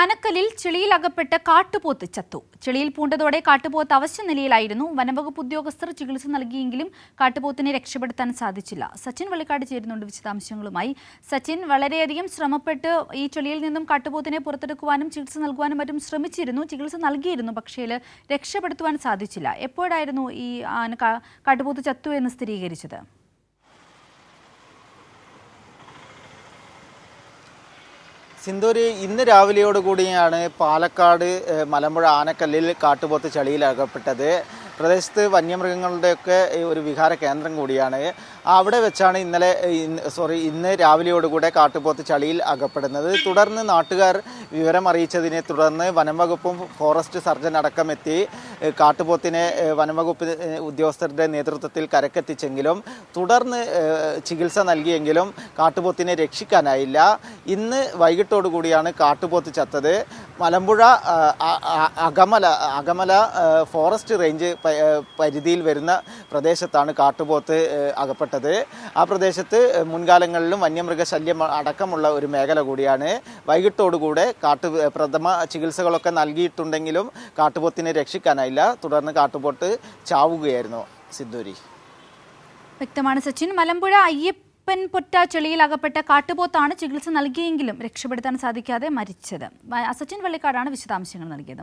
ആനക്കല്ലിൽ ചെളിയിൽ അകപ്പെട്ട കാട്ടുപോത്ത് ചത്തു. ചെളിയിൽ പൂണ്ടതോടെ കാട്ടുപോത്ത് അവശ്യ നിലയിലായിരുന്നു. വനംവകുപ്പ് ഉദ്യോഗസ്ഥർ ചികിത്സ നൽകിയെങ്കിലും കാട്ടുപോത്തിനെ രക്ഷപ്പെടുത്താൻ സാധിച്ചില്ല. സച്ചിൻ വള്ളിക്കാട് ചേരുന്നുണ്ട് വിശദാംശങ്ങളുമായി. സച്ചിൻ, വളരെയധികം ശ്രമപ്പെട്ട് ഈ ചെളിയിൽ നിന്നും കാട്ടുപോത്തിനെ പുറത്തെടുക്കുവാനും ചികിത്സ നൽകുവാനും മറ്റും ശ്രമിച്ചിരുന്നു, ചികിത്സ നൽകിയിരുന്നു. പക്ഷേ രക്ഷപ്പെടുത്തുവാൻ സാധിച്ചില്ല. എപ്പോഴായിരുന്നു ഈ കാട്ടുപോത്ത് ചത്തു എന്ന് സ്ഥിരീകരിച്ചത്? സിന്ധൂരി, ഇന്ന് രാവിലെയോടുകൂടിയാണ് പാലക്കാട് മലമ്പുഴ ആനക്കല്ലിൽ കാട്ടുപോത്ത് ചളിയിൽ അകപ്പെട്ടത്. പ്രദേശത്ത് വന്യമൃഗങ്ങളുടെയൊക്കെ ഒരു വിഹാര കേന്ദ്രം കൂടിയാണ്. അവിടെ വെച്ചാണ് ഇന്ന് രാവിലെയോടുകൂടെ കാട്ടുപോത്ത് ചളിയിൽ അകപ്പെടുന്നത്. തുടർന്ന് നാട്ടുകാർ വിവരം അറിയിച്ചതിനെ തുടർന്ന് വനംവകുപ്പും ഫോറസ്റ്റ് സർജൻ അടക്കം എത്തി കാട്ടുപോത്തിനെ വനംവകുപ്പ് ഉദ്യോഗസ്ഥരുടെ നേതൃത്വത്തിൽ കരക്കെത്തിച്ചെങ്കിലും തുടർന്ന് ചികിത്സ നൽകിയെങ്കിലും കാട്ടുപോത്തിനെ രക്ഷിക്കാനായില്ല. ഇന്ന് വൈകിട്ടോടുകൂടിയാണ് കാട്ടുപോത്ത് ചത്തത്. മലമ്പുഴ അകമല ഫോറസ്റ്റ് റേഞ്ച് പരിധിയിൽ വരുന്ന പ്രദേശത്താണ് കാട്ടുപോത്ത് അകപ്പെട്ടത്. ആ പ്രദേശത്ത് മുൻകാലങ്ങളിലും വന്യമൃഗശല്യം അടക്കമുള്ള ഒരു മേഖല കൂടിയാണ്. വൈകിട്ടോടുകൂടെ പ്രഥമ ചികിത്സകളൊക്കെ നൽകിയിട്ടുണ്ടെങ്കിലും കാട്ടുപോത്തിനെ രക്ഷിക്കാനായില്ല. തുടർന്ന് കാട്ടുപോത്ത് ചാവുകയായിരുന്നു. സിദ്ധൂരി, വ്യക്തമാണ് സച്ചിൻ. മലമ്പുഴ അയ്യപ്പൻപൊറ്റ ചെളിയിൽ അകപ്പെട്ട കാട്ടുപോത്താണ് ചികിത്സ നൽകിയെങ്കിലും രക്ഷപ്പെടുത്താൻ സാധിക്കാതെ മരിച്ചത്. സച്ചിൻ വള്ളിക്കാടാണ് വിശദാംശങ്ങൾ നൽകിയത്.